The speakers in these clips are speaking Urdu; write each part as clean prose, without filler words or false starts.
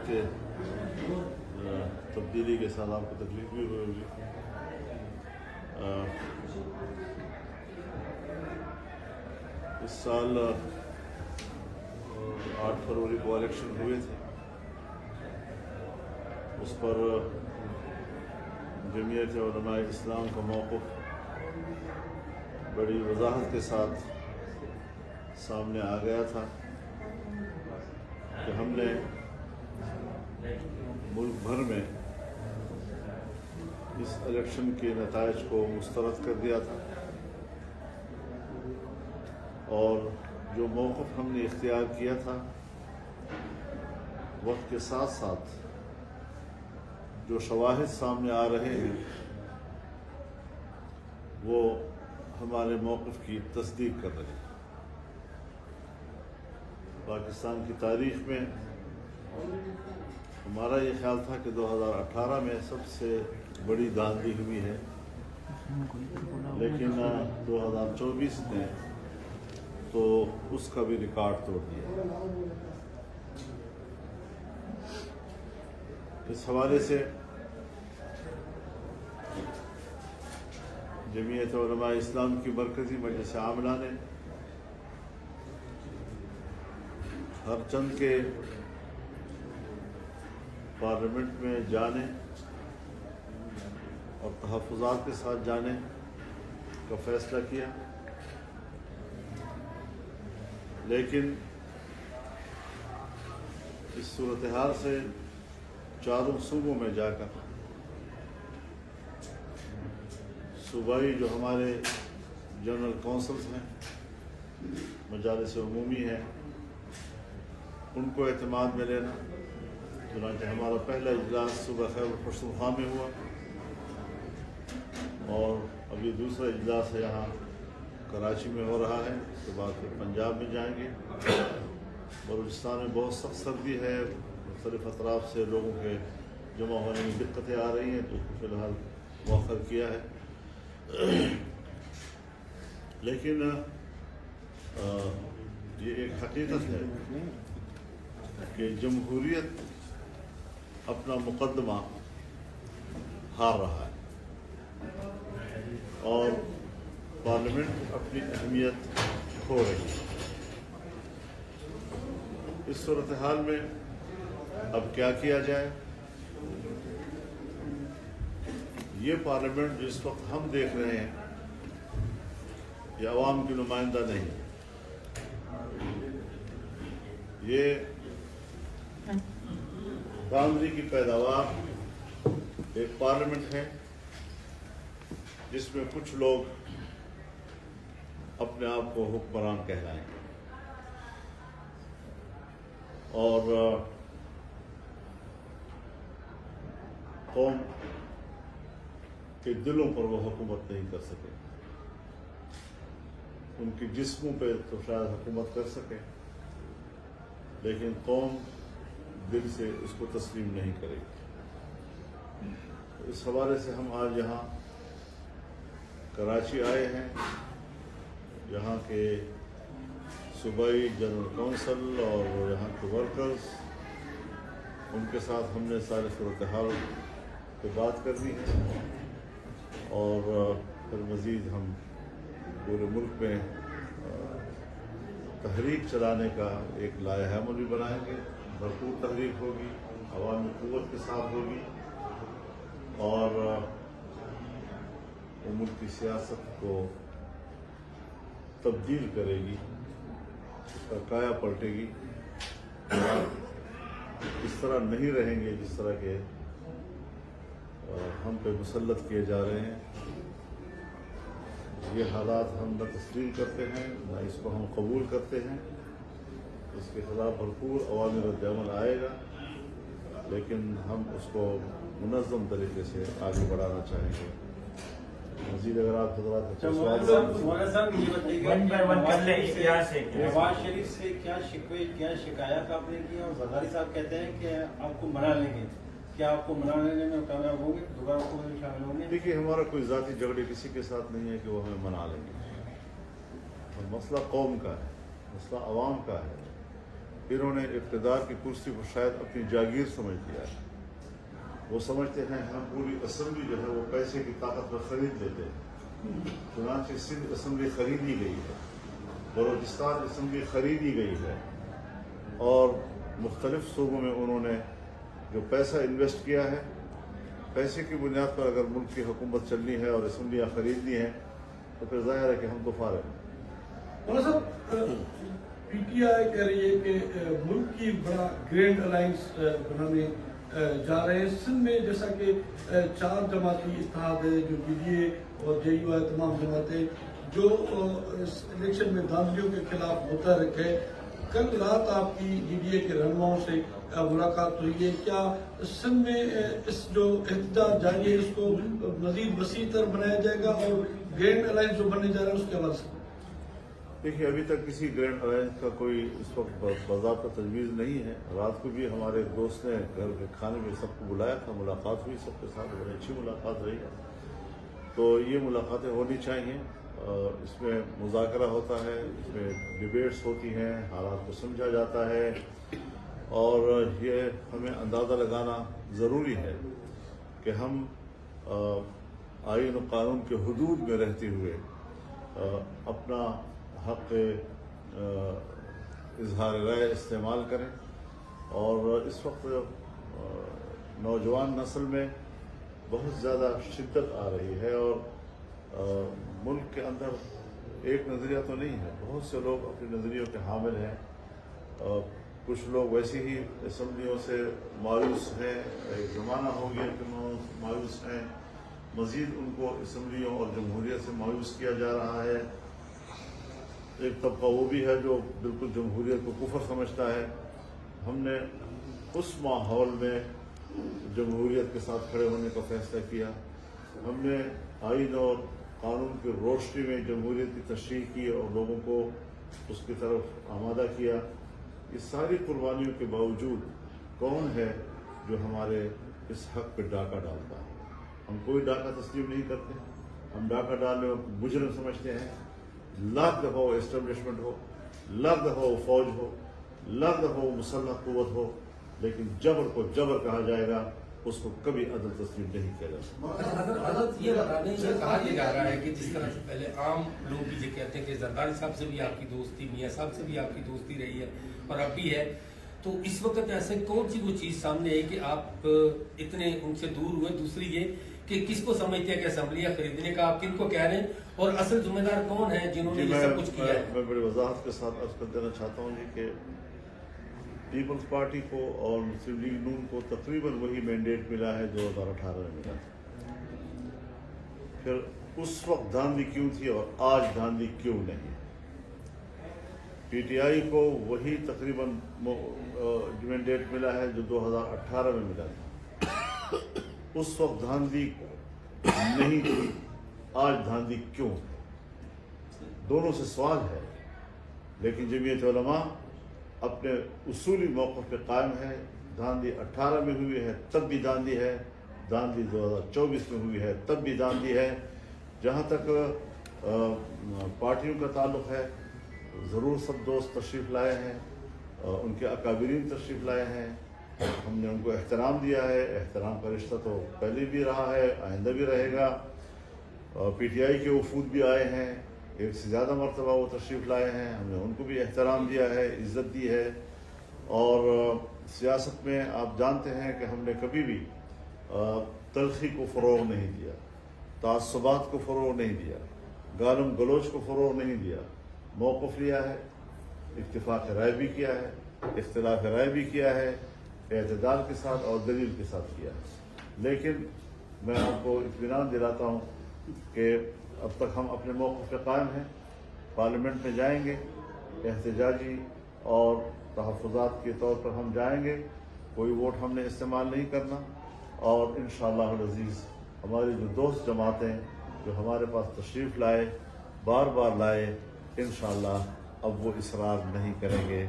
کہ تبدیلی کے ساتھ آپ کو تکلیف بھی ہوگی. اس سال 8 فروری کو الیکشن ہوئے تھے. اس پر جمعیت علماء اسلام کا موقف بڑی وضاحت کے ساتھ سامنے آ گیا تھا کہ ہم نے ملک بھر میں اس الیکشن کے نتائج کو مسترد کر دیا تھا، اور جو موقف ہم نے اختیار کیا تھا وقت کے ساتھ ساتھ جو شواہد سامنے آ رہے ہیں وہ ہمارے موقف کی تصدیق کر رہے ہیں. پاکستان کی تاریخ میں ہمارا یہ خیال تھا کہ 2018 میں سب سے بڑی دھاندلی ہوئی ہے، لیکن 2024 نے تو اس کا بھی ریکارڈ توڑ دیا. اس حوالے سے جمعیت علماء اسلام کی مرکزی مجلس عاملہ نے ہر چند کے پارلیمنٹ میں جانے اور تحفظات کے ساتھ جانے کا فیصلہ کیا، لیکن اس صورتحال سے چاروں صوبوں میں جا کر صوبائی جو ہمارے جنرل کونسلز ہیں، مجالس عمومی ہیں، ان کو اعتماد میں لینا. چنانچہ ہمارا پہلا اجلاس صوبہ خیبر پختونخوا میں ہوا، اور ابھی دوسرا اجلاس ہے یہاں کراچی میں ہو رہا ہے. اس کے بعد پھر پنجاب میں جائیں گے. بلوچستان میں بہت سخت سردی ہے، مختلف اطراف سے لوگوں کے جمع ہونے میں دقتیں آ رہی ہیں، تو اس کو فی الحال مؤخر کیا ہے. لیکن یہ ایک حقیقت ہے کہ جمہوریت اپنا مقدمہ ہار رہا ہے اور پارلیمنٹ اپنی اہمیت کھو رہی ہے. اس صورتحال میں اب کیا کیا جائے؟ یہ پارلیمنٹ جس وقت ہم دیکھ رہے ہیں یہ عوام کی نمائندہ نہیں، یہ دھاندلی کی پیداوار ایک پارلیمنٹ ہے جس میں کچھ لوگ اپنے آپ کو حکمران کہلائیں اور قوم کے دلوں پر وہ حکومت نہیں کر سکے. ان کی جسموں پہ تو شاید حکومت کر سکے، لیکن قوم دل سے اس کو تسلیم نہیں کرے گی. اس حوالے سے ہم آج یہاں کراچی آئے ہیں. یہاں کے صوبائی جنرل کونسل اور یہاں کے ورکرز، ان کے ساتھ ہم نے سارے صورتحال پہ بات کرنی ہے، اور پھر مزید ہم پورے ملک میں تحریک چلانے کا ایک لائحہ عمل بھی بنائیں گے. بھرپور تحریک ہوگی، عوامی قوت کے ساتھ ہوگی، اور وہ ملک کی سیاست کو تبدیل کرے گی، اس کا کایا پلٹے گی. اس طرح نہیں رہیں گے جس طرح کے ہم پہ مسلط کیے جا رہے ہیں. یہ حالات ہم نہ تسلیم کرتے ہیں، نہ اس کو ہم قبول کرتے ہیں. اس کے خلاف بھرپور عوامی رد عمل آئے گا، لیکن ہم اس کو منظم طریقے سے آگے بڑھانا چاہیں گے. مزید اگر آپ حضرات نواز شریف سے کیا شکوے کیا شکایت آپ نے کی، اور زرداری صاحب کہتے ہیں کہ آپ کو منا لیں گے، کیا آپ کو منا لینے میں کامیاب ہوں گے، دوبارہ حکومت میں شامل ہوں گے؟ دیکھیے، ہمارا کوئی ذاتی جھگڑے کسی کے ساتھ نہیں ہے کہ وہ ہمیں منا لیں گے. مسئلہ قوم کا ہے، مسئلہ عوام کا ہے. انہوں نے اقتدار کی کرسی کو شاید اپنی جاگیر سمجھ لیا ہے. وہ سمجھتے ہیں ہم پوری اسمبلی جو ہے وہ پیسے کی طاقت پر خرید لیتے ہیں. چنانچہ سندھ اسمبلی خریدی گئی ہے, بلوچستان اسمبلی خریدی گئی ہے, اور مختلف صوبوں میں انہوں نے جو پیسہ انویسٹ کیا ہے, پیسے کی بنیاد پر اگر ملک کی حکومت چلنی ہے اور اسمبلیاں خریدنی ہیں تو پھر ظاہر ہے کہ ہم تو فارغ ہیں. مولانا صاحب, پی ٹی آئی کہہ رہی ہے کہ ملک کی بڑا گرینڈ الائنس بنانے جا رہے ہیں. سندھ میں جیسا کہ 4 جماعتی اتحاد ہے, جو پی ڈی اے اور جے یو آئی, تمام جماعتیں جو الیکشن میں دھاندلیوں کے خلاف متحرک ہے. کل رات آپ کی ڈی ڈی اے کے رہنماؤں سے ملاقات ہوئی ہے. کیا سندھ میں اس جو احتجاج جاری ہے اس کو مزید وسیع تر بنایا جائے گا, اور گرینڈ الائنس جو بننے جا رہا ہے اس کے حوالے سے؟ دیکھیے, ابھی تک کسی گرینڈ الائنس کا کوئی اس وقت باضابطہ تجویز نہیں ہے. رات کو بھی ہمارے دوست نے گھر کے کھانے میں سب کو بلایا تھا, ملاقات ہوئی سب کے ساتھ, بڑی اچھی ملاقات رہی. تو یہ ملاقاتیں ہونی چاہیے. اس میں مذاکرہ ہوتا ہے, اس میں ڈیبیٹس ہوتی ہیں, حالات کو سمجھا جاتا ہے, اور یہ ہمیں اندازہ لگانا ضروری ہے کہ ہم آئین و قانون کے حدود میں رہتے ہوئے اپنا حق اظہار رائے استعمال کریں. اور اس وقت نوجوان نسل میں بہت زیادہ شدت آ رہی ہے, اور ملک کے اندر ایک نظریہ تو نہیں ہے, بہت سے لوگ اپنے نظریوں کے حامل ہیں. کچھ لوگ ویسے ہی اسمبلیوں سے مایوس ہیں, ایک زمانہ ہو گیا کہ مایوس ہیں, مزید ان کو اسمبلیوں اور جمہوریت سے مایوس کیا جا رہا ہے. ایک طبقہ وہ بھی ہے جو بالکل جمہوریت کو کفر سمجھتا ہے. ہم نے اس ماحول میں جمہوریت کے ساتھ کھڑے ہونے کا فیصلہ کیا. ہم نے آئین اور قانون کی روشنی میں جمہوریت کی تشریح کی اور لوگوں کو اس کی طرف آمادہ کیا. اس ساری قربانیوں کے باوجود کون ہے جو ہمارے اس حق پہ ڈاکہ ڈالتا ہے؟ ہم کوئی ڈاکہ تسلیم نہیں کرتے. ہم ڈاکہ ڈالنے کو مجرم سمجھتے ہیں. لاکھ دفعہ وہ اسٹیبلشمنٹ ہو, لاکھ دفعہ وہ فوج ہو, لاکھ دفعہ وہ مسلح قوت ہو, لیکن جبر کو جبر کہا جائے گا, اس کو کبھی عدل تسلیم نہیں کیا جا سکتا. حضرت یہ بتانے یہ کہا یہ جا رہا ہے کہ جس طرح سے پہلے عام لوگ بھی یہ کہتے ہیں کہ زرداری صاحب سے بھی آپ کی دوستی, میاں صاحب سے بھی آپ کی دوستی رہی ہے اور اب بھی ہے, تو اس وقت ایسے کون سی وہ چیز سامنے ہے کہ آپ اتنے ان سے دور ہوئے؟ دوسری یہ کہ کس کو سمجھتے ہیں کہ اسمبلیاں خریدنے کا آپ کن کو کہہ رہے ہیں, اور اصل ذمہ دار کون ہے جنہوں نے یہ سب کچھ کیا ہے؟ میں بڑی وضاحت کے ساتھ عرض کر دینا چاہتا ہوں جی کہ پیپلز پارٹی کو اور مسلم لیگ نون کو تقریباً وہی مینڈیٹ ملا ہے 2018 میں ملا تھا. پھر اس وقت دھاندلی کیوں تھی اور آج دھاندلی کیوں نہیں؟ پی ٹی آئی کو وہی تقریباً مینڈیٹ ملا ہے جو 2018 میں ملا تھا. اس وقت دھاندلی نہیں تھی, آج دھاندلی کیوں؟ دونوں سے سوال ہے. لیکن جمعیت علماء اپنے اصولی موقف پہ قائم ہے. دھاندلی 18 میں ہوئی ہے تب بھی دھاندلی ہے, دھاندلی 2024 میں ہوئی ہے تب بھی دھاندلی ہے. جہاں تک پارٹیوں کا تعلق ہے, ضرور سب دوست تشریف لائے ہیں, ان کے اکابرین تشریف لائے ہیں, ہم نے ان کو احترام دیا ہے. احترام کا رشتہ تو پہلے بھی رہا ہے, آئندہ بھی رہے گا. پی ٹی آئی کے وفود بھی آئے ہیں, ایک سے زیادہ مرتبہ وہ تشریف لائے ہیں, ہم نے ان کو بھی احترام دیا ہے, عزت دی ہے. اور سیاست میں آپ جانتے ہیں کہ ہم نے کبھی بھی تلخی کو فروغ نہیں دیا, تعصبات کو فروغ نہیں دیا, گالم گلوچ کو فروغ نہیں دیا. موقف لیا ہے, اتفاق رائے بھی کیا ہے, اختلاف رائے بھی کیا ہے, اعتدال کے ساتھ اور دلیل کے ساتھ کیا ہے. لیکن میں آپ کو اطمینان دلاتا ہوں کہ اب تک ہم اپنے موقف پہ قائم ہیں. پارلیمنٹ میں جائیں گے, احتجاجی اور تحفظات کے طور پر ہم جائیں گے. کوئی ووٹ ہم نے استعمال نہیں کرنا, اور انشاءاللہ العزیز ہماری جو دوست جماعتیں جو ہمارے پاس تشریف لائے, بار بار لائے, انشاءاللہ اب وہ اصرار نہیں کریں گے.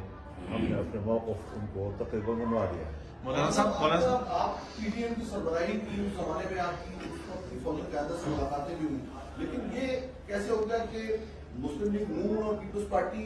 ہم نے اپنے موقف ان کو تقریباً منوا دیا. مولانا صاحب آپ پی ٹی ایم کی سربراہی کی اس زمانے میں آپ کی اس وقت کی فوجی قیادت سے ملاقاتیں بھی ہوئی, لیکن یہ کیسے ہو گیا کہ مسلم لیگ نون اور پیپلز پارٹی